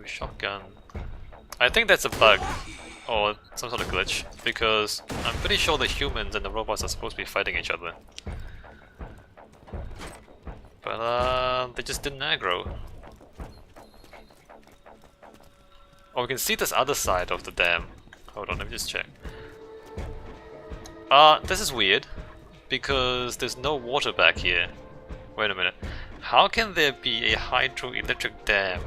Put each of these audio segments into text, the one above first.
Shotgun. I think that's a bug or some sort of glitch because I'm pretty sure the humans and the robots are supposed to be fighting each other. But they just didn't aggro. Oh, we can see this other side of the dam. Hold on, let me just check. This is weird because there's no water back here. Wait a minute. How can there be a hydroelectric dam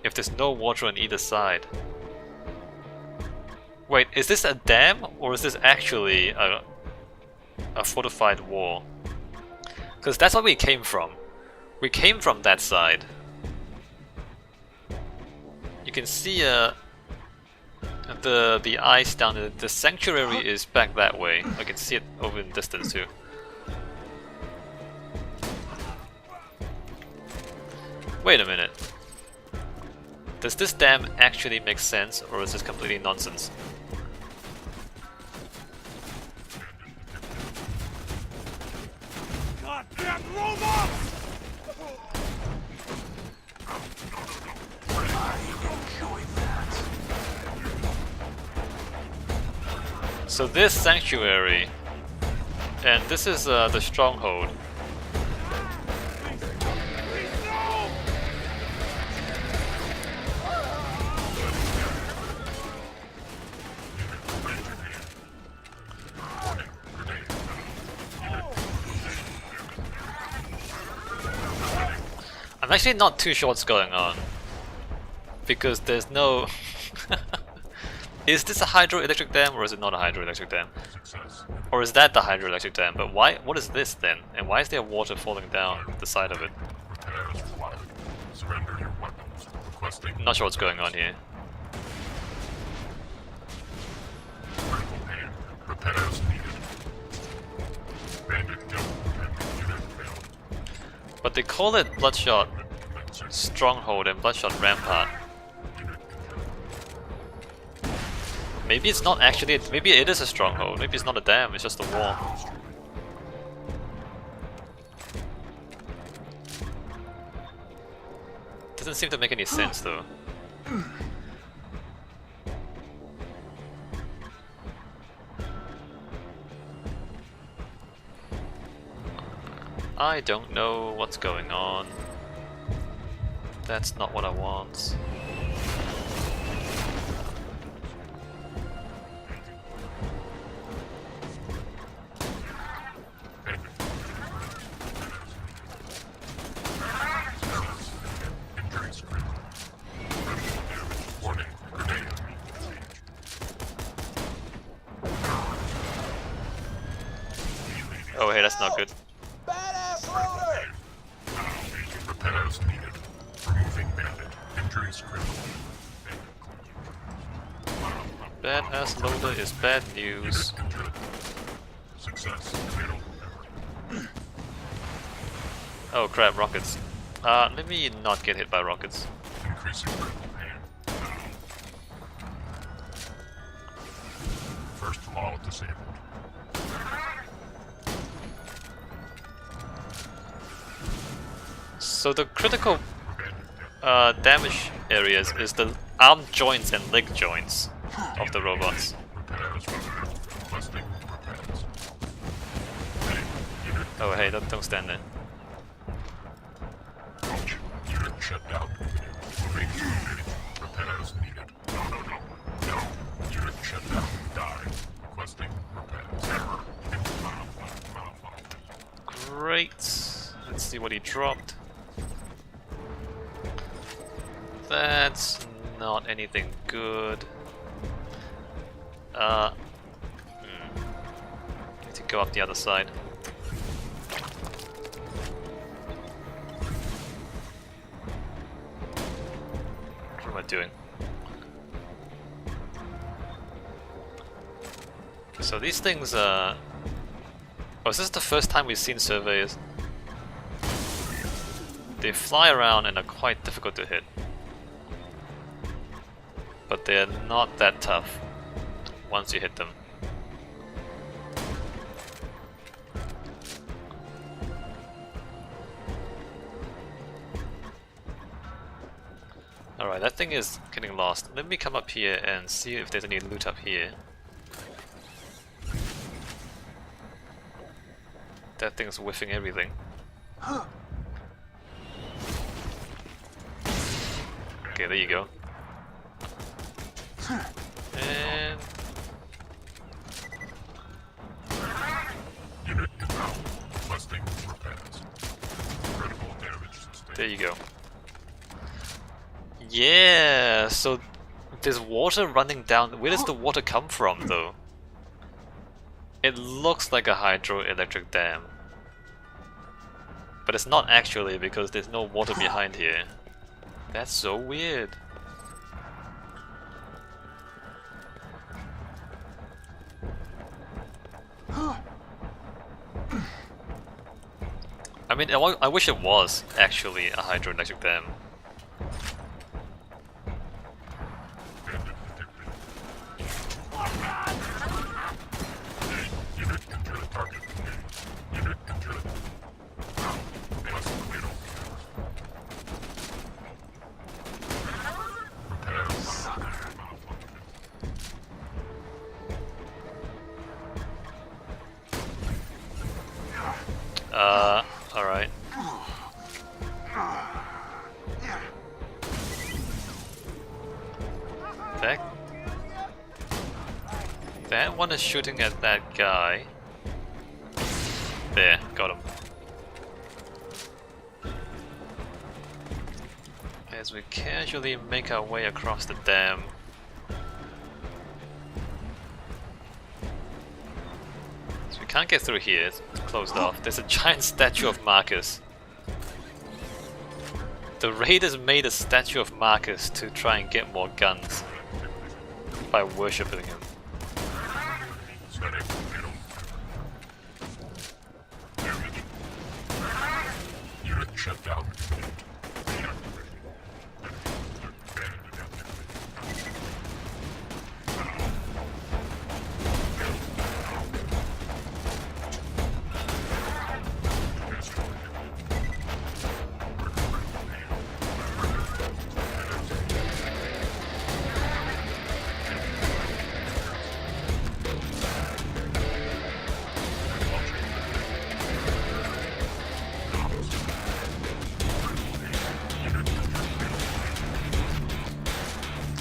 if there's no water on either side? Wait, is this a dam or is this actually a fortified wall? Because that's where we came from. We came from that side. You can see the ice down there. The sanctuary is back that way. I can see it over in the distance too. Wait a minute. Does this dam actually make sense or is this completely nonsense? Goddamn robots! So this sanctuary, and this is the stronghold. I'm actually not too sure what's going on because there's no. Is this a hydroelectric dam or is it not a hydroelectric dam? Or is that the hydroelectric dam? But why? What is this then? And why is there water falling down the side of it? Not sure what's going on here. But they call it Bloodshot Stronghold and Bloodshot Rampart. Maybe it's not actually, maybe it is a stronghold, maybe it's not a dam, it's just a wall. Doesn't seem to make any sense though. I don't know what's going on. That's not what I want. Oh hey, that's not good. Badass loader! Repairs needed. Removing bandit. Injuries critical. Badass loader is bad news. Success. Oh crap, rockets. Let me not get hit by rockets. Increasing critical pain. First law disabled. So the critical damage areas is the arm joints and leg joints of the robots. Oh hey, don't stand there. Unit shut down. Moving unit. Repairs needed. No. Unit shut down. Die. Requesting repairs. Great. Let's see what he dropped. That's not anything good. Need to go up the other side. What am I doing? So these things oh, is this the first time we've seen surveyors? They fly around and are quite difficult to hit. But they're not that tough once you hit them. Alright, that thing is getting lost. Let me come up here and see if there's any loot up here. That thing's whiffing everything. Okay, there you go. And Unit inbound. Requesting repairs. Critical damage sustained. there you go. Yeah, so there's water running down. Where does the water come from, though? It looks like a hydroelectric dam. But it's not actually, because there's no water behind here. That's so weird. I mean, I wish it was actually a hydroelectric dam. Unit into the target. Unit into the... Must clear. Repairs. Alright. That one is shooting at that guy. There, got him. As we casually make our way across the dam. So we can't get through here, it's closed off. There's a giant statue of Marcus. The raiders made a statue of Marcus to try and get more guns by worshipping him. Setting middle. Damage. Unit shut down.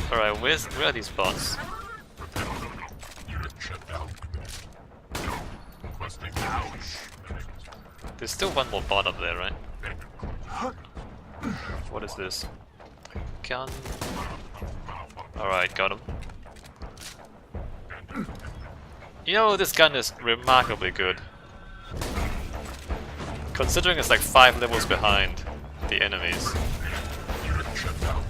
Alright, where are these bots? Unit shut down. Requesting There's still one more bot up there, right? What is this? Gun. Alright, got him. Yo, this gun is remarkably good. Considering it's like 5 levels behind the enemies. unit shut down.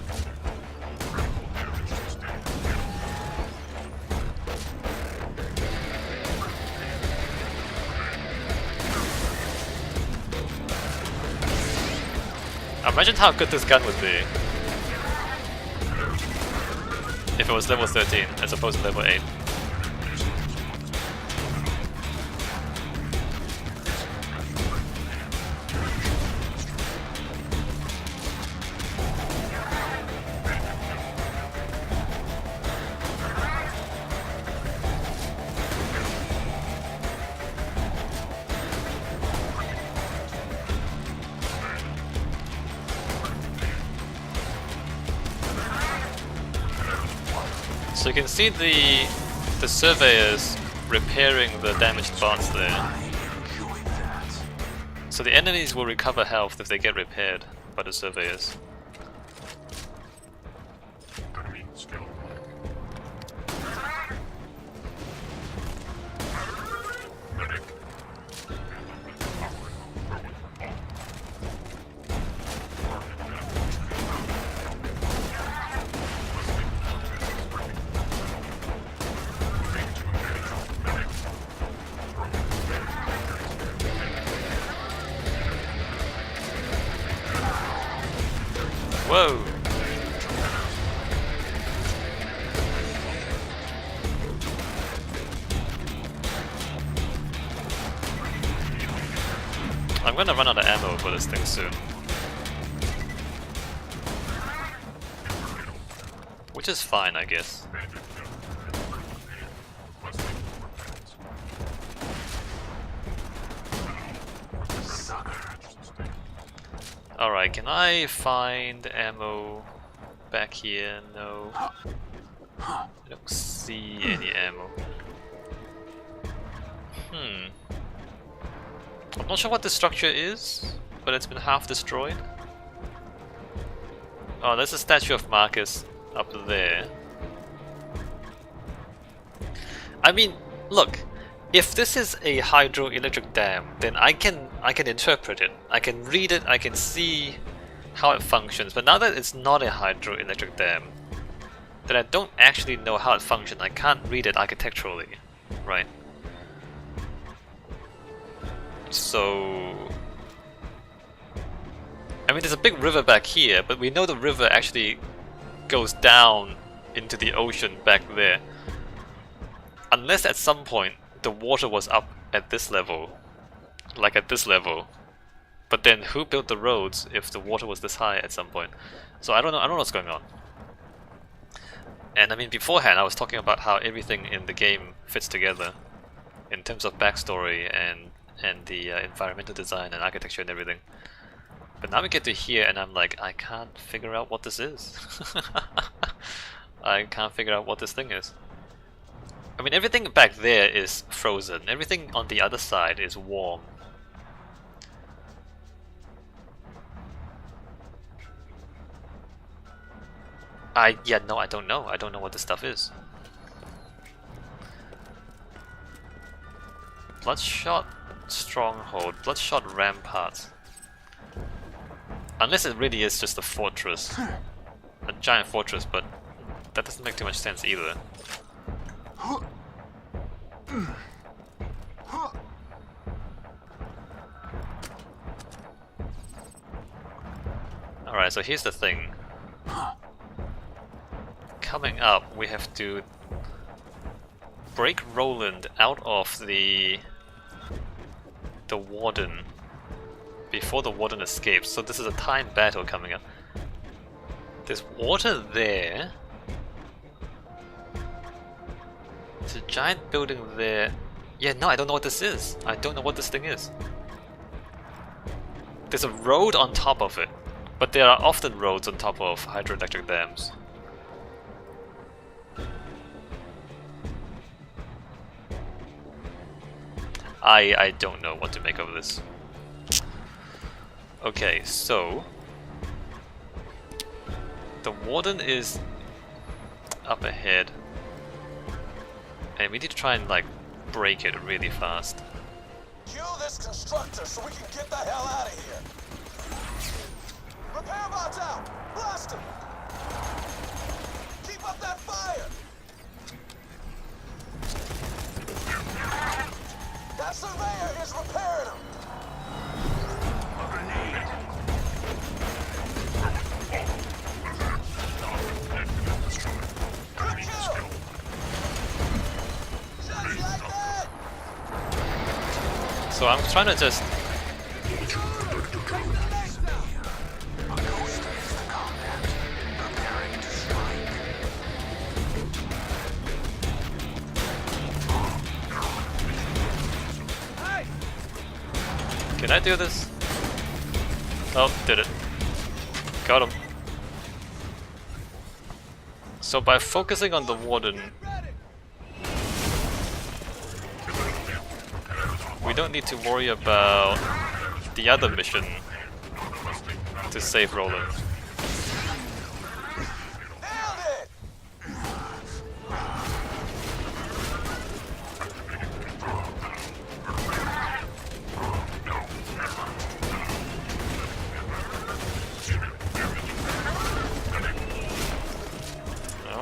Imagine how good this gun would be if it was level 13 as opposed to level 8. So you can see the surveyors repairing the damaged bots there. So the enemies will recover health if they get repaired by the surveyors. Enemy skill. Medic. Whoa! I'm gonna run out of ammo for this thing soon. which is fine, I guess. Bandit gun ready. Requesting repairs. Sucker. Alright, can I find ammo back here? No. I don't see any ammo. I'm not sure what the structure is, but it's been half destroyed. Oh, there's a statue of Marcus up there. I mean, look, if this is a hydroelectric dam, then I can interpret it. I can read it, I can see how it functions. But now that it's not a hydroelectric dam, then I don't actually know how it functions. I can't read it architecturally, right? So, I mean, there's a big river back here, but we know the river actually goes down into the ocean back there. Unless at some point the water was up at this level, like at this level. But then who built the roads if the water was this high at some point? So I don't know what's going on. And I mean, beforehand I was talking about how everything in the game fits together in terms of backstory and the environmental design and architecture and everything. But now we get to here and I'm like, I can't figure out what this is. I can't figure out what this thing is. I mean, everything back there is frozen. Everything on the other side is warm. Yeah, no, I don't know. I don't know what this stuff is. Bloodshot Stronghold, Bloodshot Ramparts. Unless it really is just a fortress. A giant fortress, but that doesn't make too much sense either. Alright, so here's the thing. Coming up, we have to break Roland out of the warden before the warden escapes. So this is a time battle coming up. There's water there. There's a giant building there. Yeah, no, I don't know what this is. I don't know what this thing is. There's a road on top of it, but there are often roads on top of hydroelectric dams. I don't know what to make of this. Okay, so the warden is up ahead, and we need to try and like break it really fast. Kill this constructor so we can get the hell out of here. Repair bots out. Blast him. Keep up that fire. That surveyor is repairing him. Good kill. Just like that. So I'm trying to just Can I do this? Oh, did it. Got him. So by focusing on the warden, we don't need to worry about the other mission to save Roland.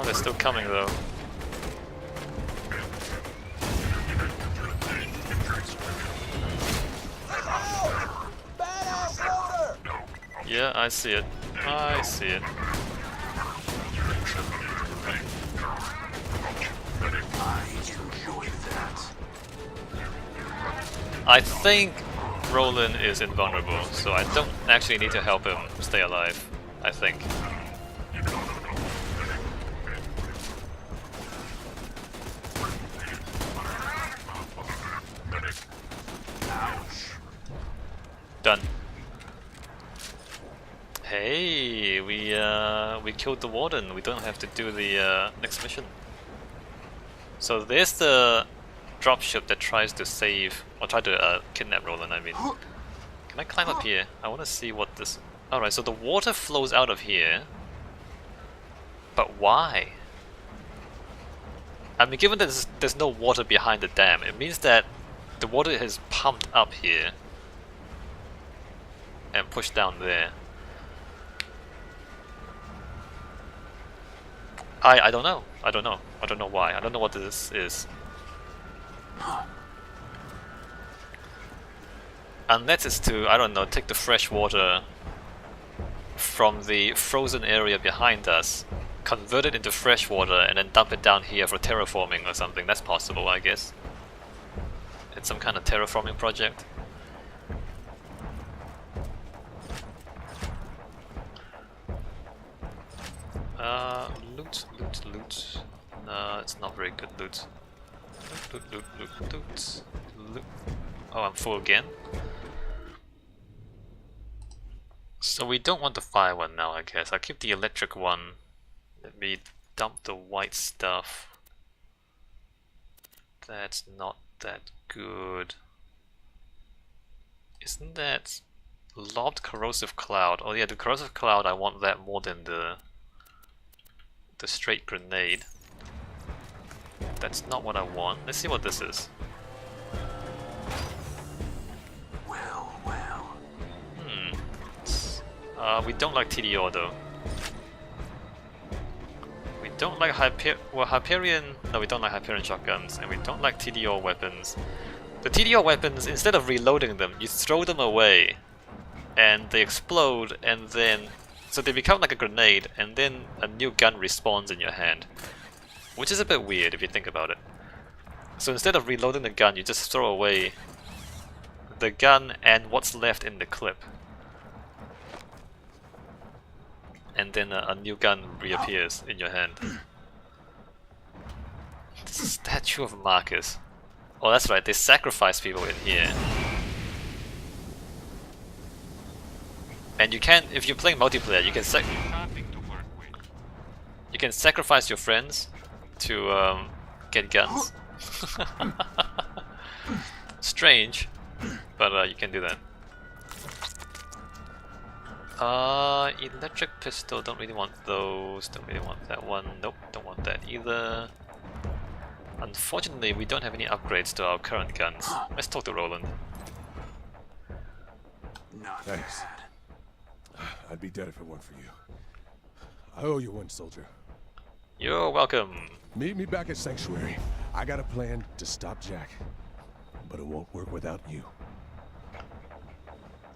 They're still coming though. Yeah, I see it. I see it. I think Roland is invulnerable, so I don't actually need to help him stay alive, I think. Done. Hey, we killed the warden. We don't have to do the next mission. So there's the dropship that tries to save or try to kidnap Roland. I mean, can I climb up here? I want to see what this. All right, so the water flows out of here, but why? I mean, given that there's no water behind the dam, it means that the water is pumped up here and pushed down there. I don't know. I don't know. I don't know why. I don't know what this is. Unless it's to, I don't know, take the fresh water from the frozen area behind us, convert it into fresh water, and then dump it down here for terraforming or something. That's possible, I guess. It's some kind of terraforming project. Loot. No, it's not very good loot. Loot. Oh, I'm full again. So we don't want the fire one now, I guess. I'll keep the electric one. Let me dump the white stuff. That's not that good. Isn't that lobbed corrosive cloud? Oh yeah, the corrosive cloud, I want that more than the straight grenade. That's not what I want. Let's see what this is. Well. We don't like TDO though. We don't like Hyperion. No, we don't like Hyperion shotguns, and we don't like TDO weapons. The TDO weapons, instead of reloading them, you throw them away, and they explode, and then so they become like a grenade, and then a new gun respawns in your hand, which is a bit weird if you think about it. So instead of reloading the gun, you just throw away the gun and what's left in the clip. And then a new gun reappears in your hand. This is a statue of Marcus. Oh, that's right, they sacrifice people in here. And you can, if you're playing multiplayer, you can sacrifice your friends to get guns. Strange, but you can do that. Electric pistol, don't really want those, don't really want that one, nope, don't want that either. Unfortunately, we don't have any upgrades to our current guns. Let's talk to Roland. Thanks. I'd be dead if it weren't for you. I owe you one, soldier. You're welcome. Meet me back at Sanctuary. I got a plan to stop Jack, but it won't work without you.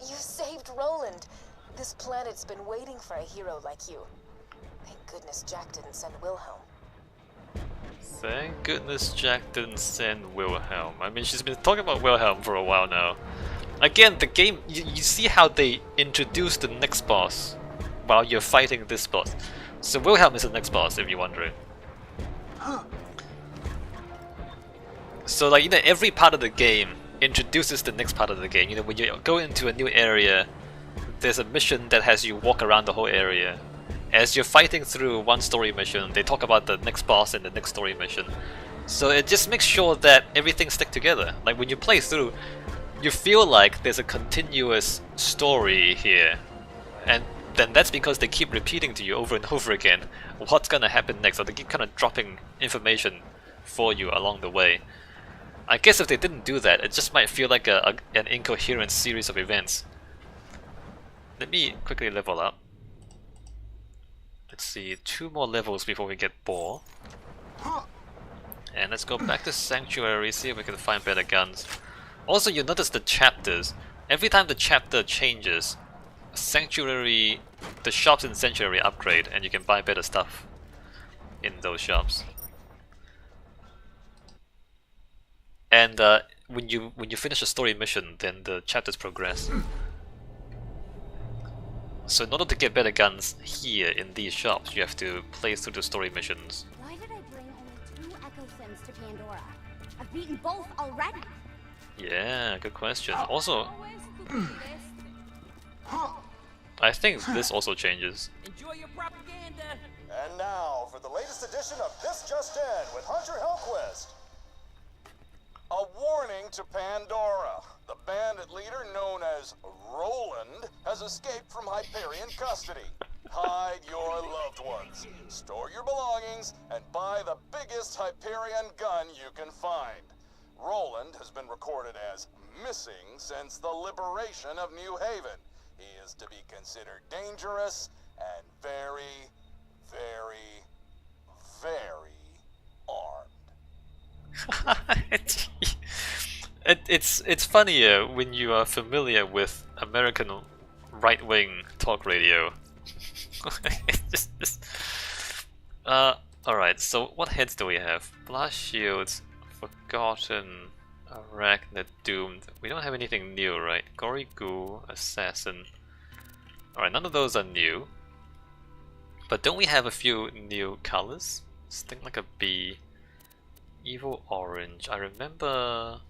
You saved Roland. This planet's been waiting for a hero like you. Thank goodness Jack didn't send Wilhelm. Thank goodness Jack didn't send Wilhelm. I mean, she's been talking about Wilhelm for a while now. Again, the game, you see how they introduce the next boss while you're fighting this boss. So Wilhelm is the next boss, if you're wondering. So like, you know, every part of the game introduces the next part of the game. You know, when you go into a new area, there's a mission that has you walk around the whole area. As you're fighting through one story mission, they talk about the next boss and the next story mission. So it just makes sure that everything sticks together. Like when you play through, you feel like there's a continuous story here. And then that's because they keep repeating to you over and over again what's gonna happen next, or they keep kind of dropping information for you along the way. I guess if they didn't do that, it just might feel like an incoherent series of events. Let me quickly level up. Let's see, 2 more levels before we get bored. And let's go back to Sanctuary, see if we can find better guns. Also, you notice the chapters. Every time the chapter changes, Sanctuary, the shops in Sanctuary upgrade, and you can buy better stuff in those shops. And when you finish a story mission, then the chapters progress. So in order to get better guns here in these shops, you have to play through the story missions. Why did I bring only 2 Echo Sims to Pandora? I've beaten both already. Yeah, good question. Also, I think this also changes. Enjoy your propaganda. And now for the latest edition of This Just In with Hunter Hellquist. A warning to Pandora. The bandit leader known as Roland has escaped from Hyperion custody. Hide your loved ones, store your belongings, and buy the biggest Hyperion gun you can find. Roland has been recorded as missing since the liberation of New Haven. He is to be considered dangerous and very, very, very armed. It's funnier when you are familiar with American right-wing talk radio. It's just alright, so what heads do we have? Blast Shields, Forgotten, Arachnid, Doomed. We don't have anything new, right? Gory Ghoul, Assassin. Alright, none of those are new. But don't we have a few new colors? Sting like a bee. Evil Orange. I remember...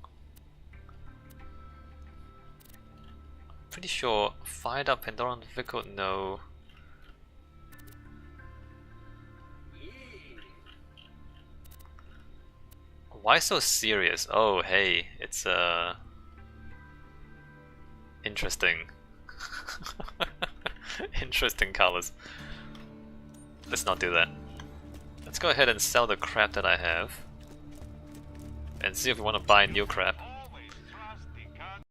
pretty sure Fired Up Pandoran Vehicle, no. Why so serious? Oh, hey, it's interesting. Interesting colors. Let's not do that. Let's go ahead and sell the crap that I have. And see if we want to buy new crap.